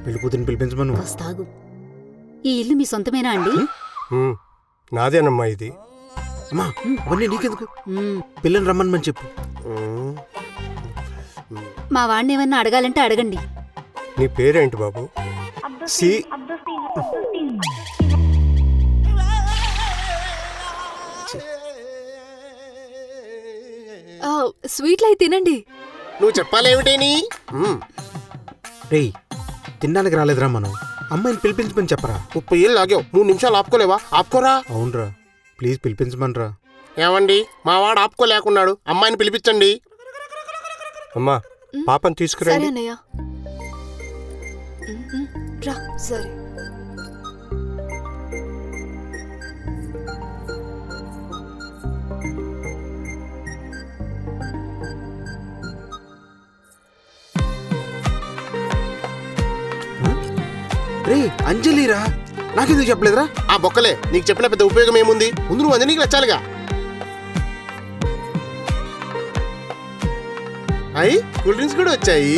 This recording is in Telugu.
పెళ్లి కూతురిని పిలిపించమను. వస్తాగు. ఈ ఇల్లు మీ సొంతమేనా అండి? నాదేనమ్మా ఇది. అమ్మా అవన్నీ నీకెందుకు? పిల్లని రమ్మని చెప్పు. మా వాడిని ఏమన్నా అడగాలంటే అడగండి. నీ పేరేంటి బాబు? స్వీట్లు అయి తినండి. నువ్వు చెప్పాలేమిటేని? రేయ్ తినడానికి రాలేదురా మనం. అమ్మాయిని పిలిపించమని చెప్పరా. 30 ఏళ్ళు ఆగావు, 3 నిమిషాలు ఆపుకోలేవా? ఆపుకోరా. అవునరా ప్లీజ్ పిలిపించమనరా. ఏమండి, మా వాడు ఆపుకోలేకున్నాడు, అమ్మాయిని పిలిపించండి. అమ్మా పాపని సరే తీసుకురండి. అన్నయ్య. రా. సరే. రే అంజలిరా, నాకెందుకు చెప్పలేదురా? ఆ బొక్కలే, నీకు చెప్పిన పెద్ద ఉపయోగం ఏముంది? ముందు నువ్వు అంజనీకి నచ్చాలిగా. అయ్యి కూల్ డ్రింక్స్ కూడా వచ్చాయి.